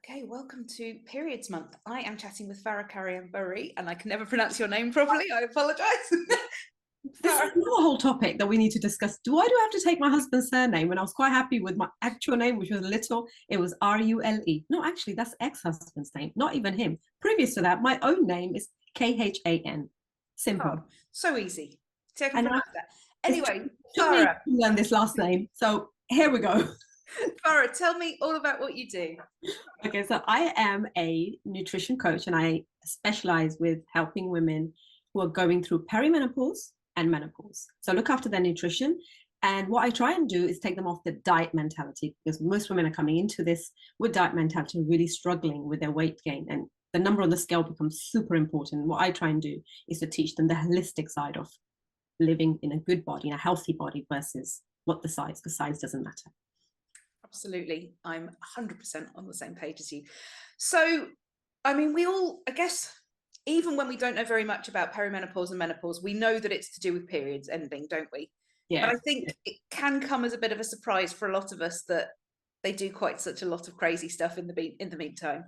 Okay, welcome to Periods Month. I am chatting with Farah Kariamburi, and I can never pronounce your name properly. I apologise. This is another whole topic that we need to discuss. Do I have to take my husband's surname when I was quite happy with my actual name, which was Little? It was Rule. No, actually, that's ex-husband's name, not even him. Previous to that, my own name is Khan. Oh, Simple. so easy. So I can And pronounce that. it Anyway, took me to Farah, learn this last name. So here we go. Farah, tell me all about what you do. Okay, so I am a nutrition coach and I specialize with helping women who are going through perimenopause and menopause. So look after their nutrition. And what I try and do is take them off the diet mentality because most women are coming into this with diet mentality, really struggling with their weight gain. And the number on the scale becomes super important. What I try and do is to teach them the holistic side of living in a good body, in a healthy body versus what the size, because size doesn't matter. Absolutely. I'm 100% on the same page as you. So, I mean, we all, I guess, even when we don't know very much about perimenopause and menopause, we know that it's to do with periods ending, don't we? But I Yeah. think it can come as a bit of a surprise for a lot of us that they do quite such a lot of crazy stuff in the meantime.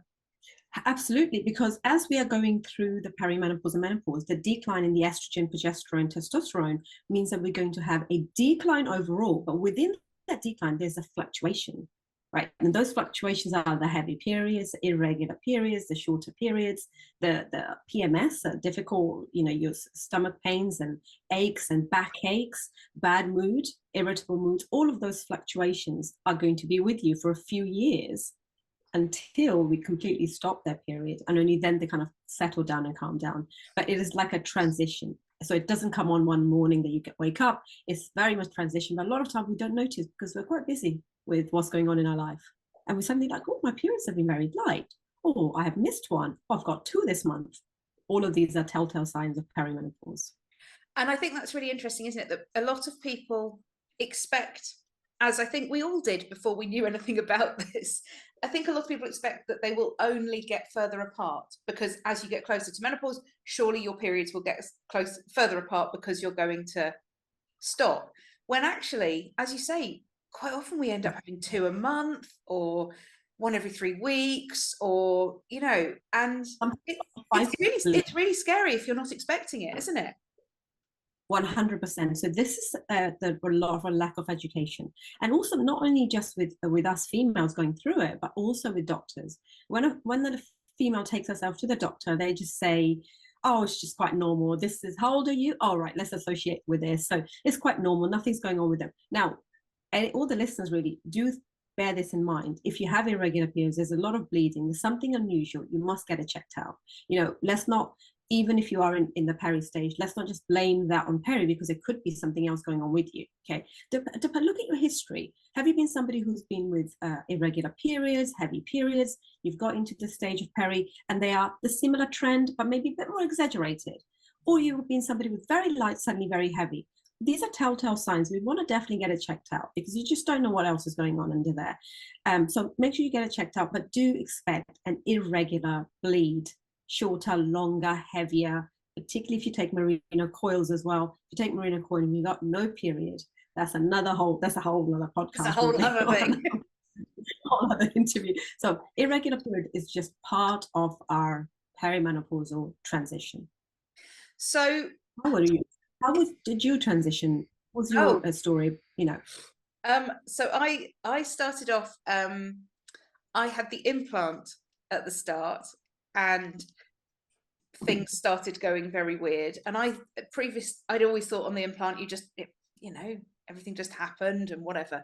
Absolutely, because as we are going through the perimenopause and menopause, the decline in the estrogen, progesterone, testosterone means that we're going to have a decline overall. But within that decline, there's a fluctuation, right? And those fluctuations are the heavy periods, the irregular periods, the shorter periods, the PMS, difficult, your stomach pains and aches and backaches, bad mood, irritable mood. All of those fluctuations are going to be with you for a few years until we completely stop their period, and only then they kind of settle down and calm down. But it is like a transition, so it doesn't come on one morning that you wake up. It's very much transition, but a lot of time we don't notice because we're quite busy with what's going on in our life, and we're suddenly like, oh, my periods have been very light. Oh, I have missed one. Oh, I've got two this month. All of these are telltale signs of perimenopause. And I think that's really interesting, isn't it? That a lot of people expect, as I think we all did before we knew anything about this, I think a lot of people expect that they will only get further apart because as you get closer to menopause, surely your periods will get further apart because you're going to stop. When actually, as you say, quite often we end up having two a month or one every 3 weeks, or and it's really scary if you're not expecting it, isn't it? 100%. So this is a lot of a lack of education, and also not only just with us females going through it, but also with doctors. When the female takes herself to the doctor, they just say, "Oh, it's just quite normal. This is how old are you? All right, let's associate with this. So it's quite normal. Nothing's going on with them." Now, all the listeners really do bear this in mind. If you have irregular periods, there's a lot of bleeding, there's something unusual, you must get it checked out. Let's not, even if you are in the peri stage, let's not just blame that on peri because it could be something else going on with you. Okay, look at your history. Have you been somebody who's been with irregular periods, heavy periods? You've got into the stage of peri and they are the similar trend, but maybe a bit more exaggerated. Or you've been somebody with very light, suddenly very heavy. These are telltale signs. We want to definitely get it checked out because you just don't know what else is going on under there. So make sure you get it checked out, but do expect an irregular bleed, shorter, longer, heavier, particularly if you take merino coils as well. If you take merino coil and you've got no period, that's a whole other podcast. It's a whole other thing. Whole other interview. So irregular period is just part of our perimenopausal transition. So did you transition? What's your story? So I started off. I had the implant at the start, and things started going very weird. And I'd always thought on the implant, everything just happened and whatever.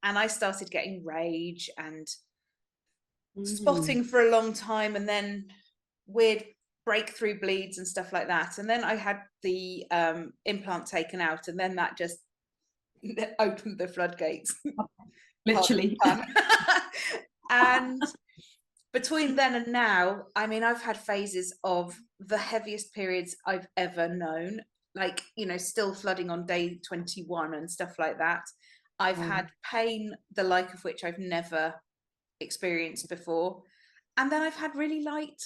And I started getting rage and spotting for a long time, and then weird breakthrough bleeds and stuff like that. And then I had the implant taken out, and then that just opened the floodgates. Literally. And between then and now, I mean, I've had phases of the heaviest periods I've ever known, like, still flooding on day 21 and stuff like that. I've had pain, the like of which I've never experienced before. And then I've had really light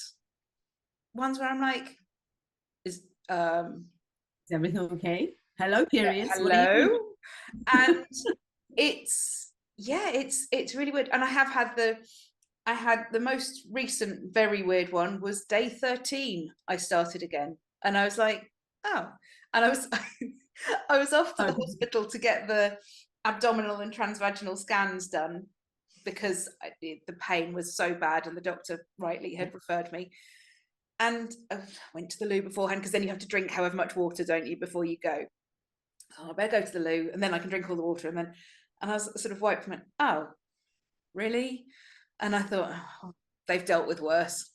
ones where I'm like, is everything okay? Hello, periods. Hello. And it's really weird. And I have had I had the most recent very weird one was day 13. I started again, and I was like, oh, and I was I was off to the hospital to get the abdominal and transvaginal scans done because the pain was so bad, and the doctor rightly had referred me. And I went to the loo beforehand, because then you have to drink however much water, don't you, before you go. Oh, I better go to the loo, and then I can drink all the water. And I was sort of wiped and went, oh, really? And I thought, oh, they've dealt with worse.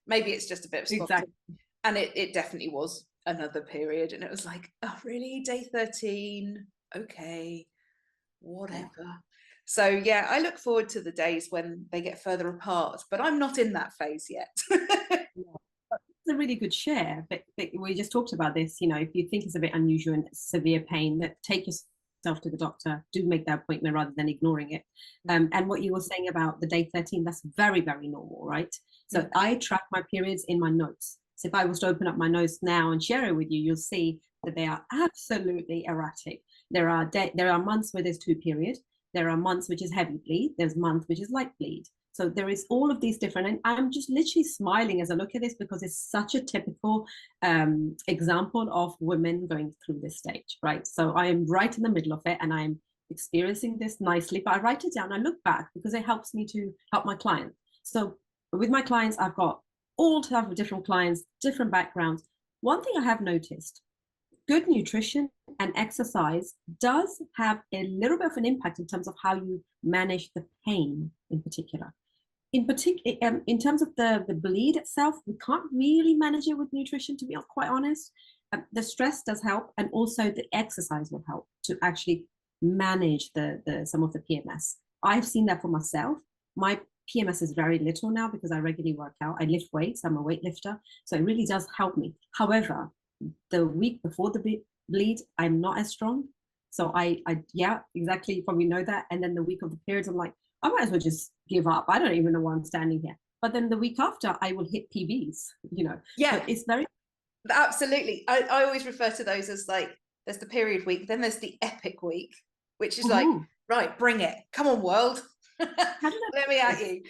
Maybe it's just a bit of spotting. Exactly. And it definitely was another period. And it was like, oh, really? Day 13? Okay, whatever. Yeah. So yeah, I look forward to the days when they get further apart, but I'm not in that phase yet. It's a really good share, but we just talked about this. You know, if you think it's a bit unusual and severe pain, that take yourself to the doctor, do make that appointment rather than ignoring it. And what you were saying about the day 13, that's very, very normal, right? So I track my periods in my notes. So if I was to open up my notes now and share it with you, you'll see that they are absolutely erratic. There are months where there's 2 periods. There are months which is heavy bleed. There's months which is light bleed. So there is all of these different, and I'm just literally smiling as I look at this, because it's such a typical example of women going through this stage, right? So I am right in the middle of it, and I'm experiencing this nicely, but I write it down, I look back, because it helps me to help my client. So with my clients, I've got all types of different clients, different backgrounds. One thing I have noticed, good nutrition and exercise does have a little bit of an impact in terms of how you manage the pain in particular. In terms of the bleed itself, we can't really manage it with nutrition, to be quite honest. The stress does help, and also the exercise will help to actually manage some of the PMS. I've seen that for myself. My PMS is very little now because I regularly work out. I lift weights. I'm a weightlifter, so it really does help me. However, the week before the bleed, I'm not as strong. So I yeah, exactly. You probably know that. And then the week of the periods, I'm like, I might as well just give up. I don't even know why I'm standing here. But then the week after, I will hit PBs, you know. Yeah, so it's very... Absolutely. I always refer to those as like, there's the period week, then there's the epic week, which is like, right, bring it. Come on, world. Let me at you.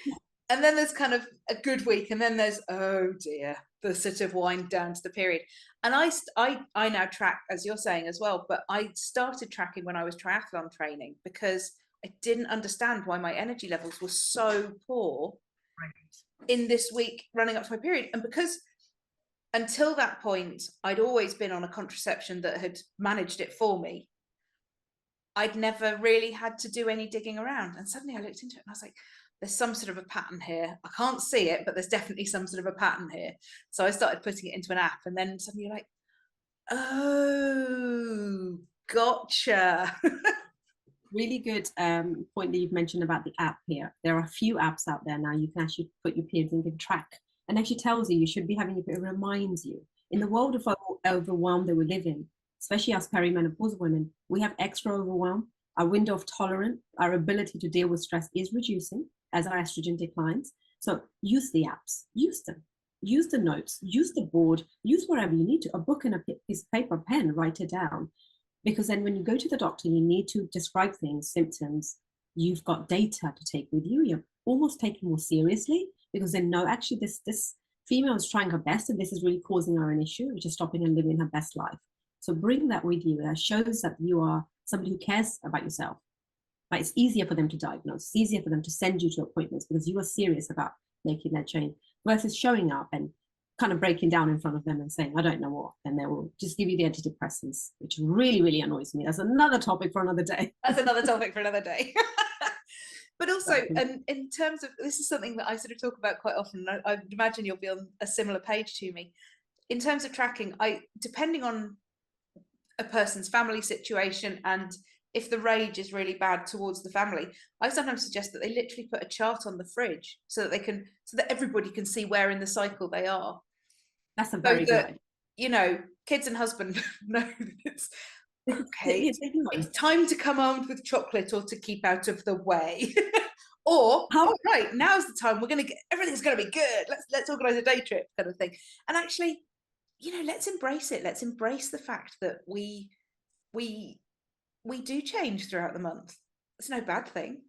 And then there's kind of a good week, and then there's, oh dear, the sort of wind down to the period. And I now track, as you're saying as well, but I started tracking when I was triathlon training, because I didn't understand why my energy levels were so poor in this week running up to my period. And because until that point, I'd always been on a contraception that had managed it for me, I'd never really had to do any digging around. And suddenly I looked into it and I was like, there's some sort of a pattern here. I can't see it, but there's definitely some sort of a pattern here. So I started putting it into an app, and then suddenly you're like, oh, gotcha. Really good point that you've mentioned about the app here. There are a few apps out there now. You can actually put your periods and give track, and actually tells you should be having your period, reminds you. In the world of overwhelm that we live in, especially as perimenopause women, we have extra overwhelm. Our window of tolerance, our ability to deal with stress is reducing as our estrogen declines. So use the apps, use them. Use the notes, use the board, use whatever you need to, a book and a piece of paper, pen, write it down. Because then when you go to the doctor, you need to describe things, symptoms, you've got data to take with you. You're almost taking more seriously, because they know actually this female is trying her best, and this is really causing her an issue, which is stopping her living her best life. So bring that with you. That shows that you are somebody who cares about yourself. Right? It's easier for them to diagnose. It's easier for them to send you to appointments because you are serious about making that change, versus showing up and kind of breaking down in front of them and saying, I don't know what, and they will just give you the antidepressants, which really, really annoys me. That's another topic for another day. That's another topic for another day. But also, and in terms of, this is something that I sort of talk about quite often, I imagine you'll be on a similar page to me. In terms of tracking, depending on a person's family situation, and if the rage is really bad towards the family, I sometimes suggest that they literally put a chart on the fridge so that everybody can see where in the cycle they are. That's a very good idea. You know, kids and husband know it's okay. It's time to come armed with chocolate or to keep out of the way. Or, right, now's the time, everything's going to be good. Let's organize a day trip, kind of thing. And actually, you know, let's embrace it. Let's embrace the fact that we do change throughout the month. It's no bad thing.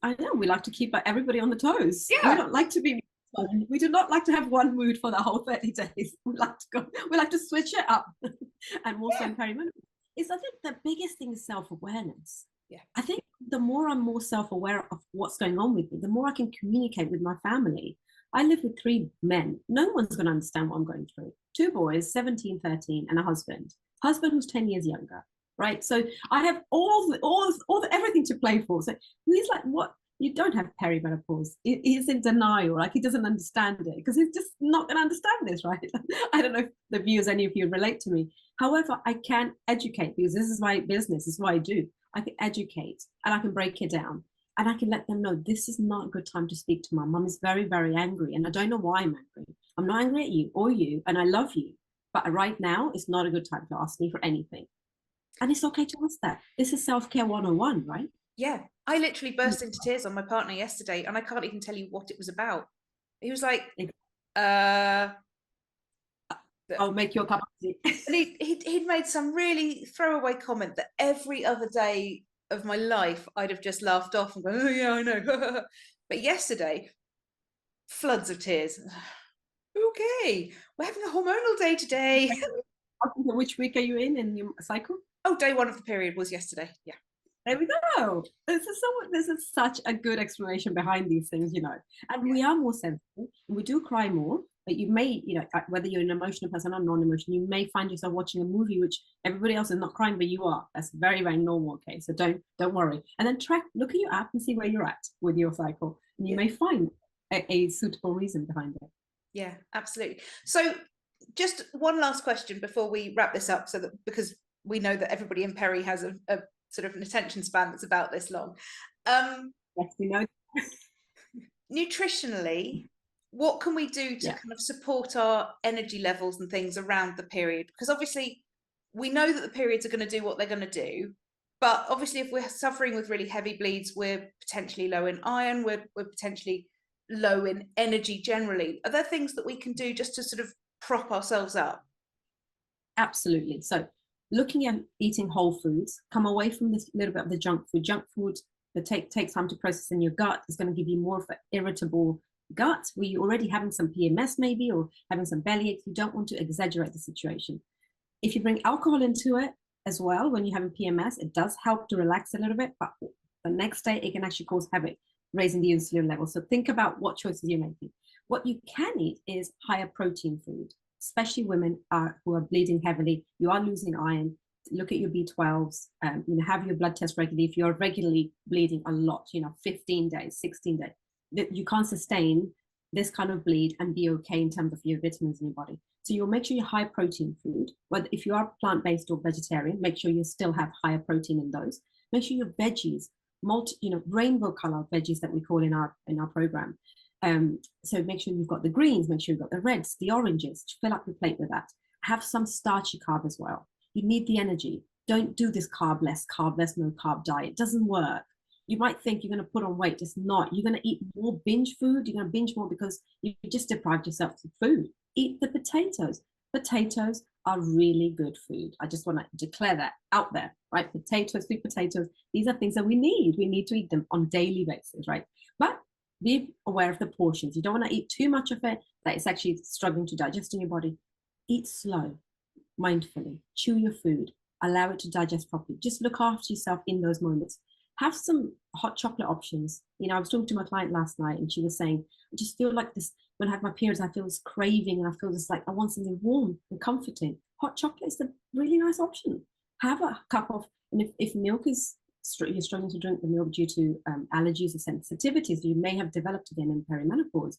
I know we like to keep everybody on the toes. We Yeah. don't like to be. We do not like to have one mood for the whole 30 days. We like to go. We like to switch it up, and also in perimenopause, I think the biggest thing is self-awareness. Yeah. I think the more I'm more self-aware of what's going on with me, the more I can communicate with my family. I live with 3 men. No one's going to understand what I'm going through. 2 boys, 17, 13, and a husband. Husband who's 10 years younger. Right. So I have everything to play for. So he's like, what? You don't have perimenopause. He's in denial, like he doesn't understand it because he's just not going to understand this, right? I don't know if the viewers, any of you relate to me. However, I can educate because this is my business. This is what I do. I can educate and I can break it down and I can let them know this is not a good time to speak to mum. Mum is very, very angry and I don't know why I'm angry. I'm not angry at you or you and I love you. But right now, it's not a good time to ask me for anything. And it's okay to ask that. This is self-care 101, right? Yeah. I literally burst into tears on my partner yesterday and I can't even tell you what it was about. He was like, I'll make you a cup of tea. and he'd made some really throwaway comment that every other day of my life I'd have just laughed off and gone, oh yeah, I know. But yesterday, floods of tears. Okay, we're having a hormonal day today. Which week are you in your cycle? Oh, day 1 of the period was yesterday. Yeah. There we go. This is such a good explanation behind these things, you know. And we are more sensitive. We do cry more, but you may, you know, whether you're an emotional person or non-emotional, you may find yourself watching a movie which everybody else is not crying, but you are. That's very, very normal. Okay, so don't worry. And then look at your app and see where you're at with your cycle, and you may find a suitable reason behind it. Yeah, absolutely. So, just one last question before we wrap this up, so that because we know that everybody in Peri has a sort of an attention span that's about this long. Yes, we know. Nutritionally, what can we do to kind of support our energy levels and things around the period? Because obviously we know that the periods are going to do what they're going to do, but obviously if we're suffering with really heavy bleeds, we're potentially low in iron, we're potentially low in energy generally. Are there things that we can do just to sort of prop ourselves up? Absolutely. So looking at eating whole foods, come away from this little bit of the junk food. Junk food that takes time to process in your gut is going to give you more of an irritable gut where you're already having some PMS maybe or having some bellyaches. You don't want to exaggerate the situation. If you bring alcohol into it as well, when you're having PMS, it does help to relax a little bit, but the next day it can actually cause havoc, raising the insulin level. So think about what choices you're making. What you can eat is higher protein food, especially women who are bleeding heavily. You are losing iron. Look at your B12s. You know, have your blood test regularly. If you're regularly bleeding a lot, 15 days, 16 days, you can't sustain this kind of bleed and be okay in terms of your vitamins in your body. So you'll make sure you high protein food. Whether if you are plant-based or vegetarian, make sure you still have higher protein in those. Make sure your veggies, rainbow color veggies that we call in our program. So make sure you've got the greens, make sure you've got the reds, the oranges, fill up your plate with that. Have some starchy carb as well. You need the energy. Don't do this carb less, no carb diet. It doesn't work. You might think you're going to put on weight, just not. You're going to eat more binge food. You're going to binge more because you just deprived yourself of food. Eat the potatoes. Potatoes are really good food. I just want to declare that out there, right? Potatoes, sweet potatoes, these are things that we need. We need to eat them on a daily basis, right? But be aware of the portions. You don't want to eat too much of it that it's actually struggling to digest in your body. Eat slow, mindfully, chew your food, allow it to digest properly. Just look after yourself in those moments. Have some hot chocolate options. I was talking to my client last night and she was saying, I just feel like this, when I have my periods, I feel this craving and I feel this like I want something warm and comforting. Hot chocolate is a really nice option. Have a cup of, and if milk is, you're struggling to drink the milk due to allergies or sensitivities you may have developed again in perimenopause,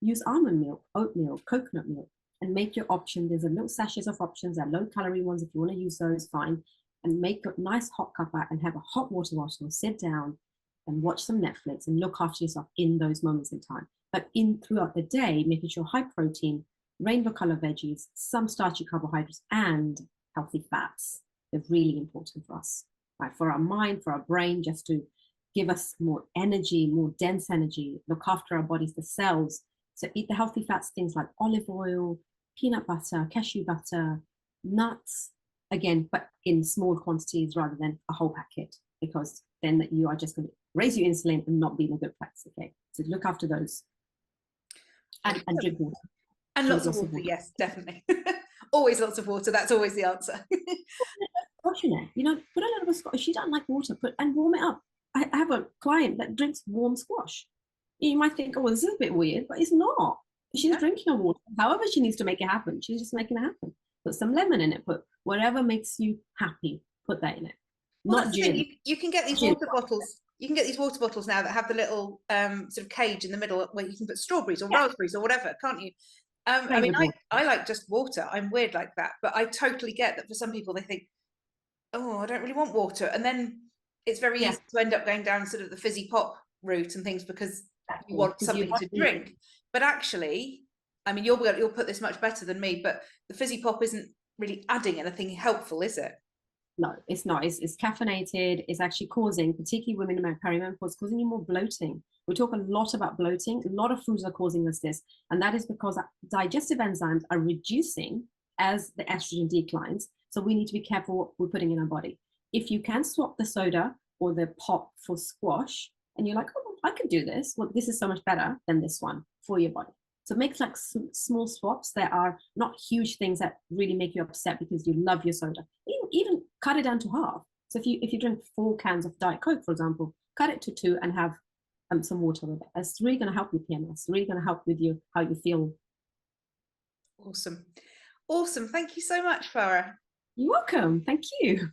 use almond milk, oat milk, coconut milk, and make your option. There's a little sachets of options, they're low calorie ones. If you want to use those, fine. And make a nice hot cuppa and have a hot water bottle, sit down and watch some Netflix and look after yourself in those moments in time. But throughout the day, making sure high protein, rainbow color veggies, some starchy carbohydrates, and healthy fats. They're really important for us, right? For our mind, for our brain, just to give us more energy, more dense energy, look after our bodies, the cells. So eat the healthy fats, things like olive oil, peanut butter, cashew butter, nuts, again, but in small quantities rather than a whole packet, because then you are just going to raise your insulin and not be in a good place. Okay, so look after those, and drink water. And Drink lots of water, yes, definitely. Always lots of water. That's always the answer. Squash in it, you know, put a little bit of squash. If you don't like water, and warm it up. I have a client that drinks warm squash. You might think, oh, this is a bit weird, but it's not. She's drinking her water. However she needs to make it happen, she's just making it happen. Put some lemon in it. Put whatever makes you happy. Put that in it. Well, Not gin. You can get these water bottles. You can get these water bottles now that have the little sort of cage in the middle where you can put strawberries or raspberries or whatever, can't you? I mean, I like just water. I'm weird like that, but I totally get that for some people they think, oh, I don't really want water, and then it's very easy to end up going down sort of the fizzy pop route and things because you want something to drink. But actually, I mean, you'll put this much better than me, but the fizzy pop isn't really adding anything helpful, is it? No, it's not. It's caffeinated. It's actually causing, particularly women in perimenopause, causing you more bloating. We talk a lot about bloating. A lot of foods are causing us this, and that is because digestive enzymes are reducing as the estrogen declines. So we need to be careful what we're putting in our body. If you can swap the soda or the pop for squash, and you're like, oh, I could do this. Well, this is so much better than this one for your body. So make like small swaps that are not huge things that really make you upset because you love your soda. Even cut it down to half. So if you drink 4 cans of Diet Coke, for example, cut it to 2 and have some water with it. That's really going to help with PMS. It's really going to help with you how you feel. Awesome. Awesome. Thank you so much, Farah. You're welcome. Thank you.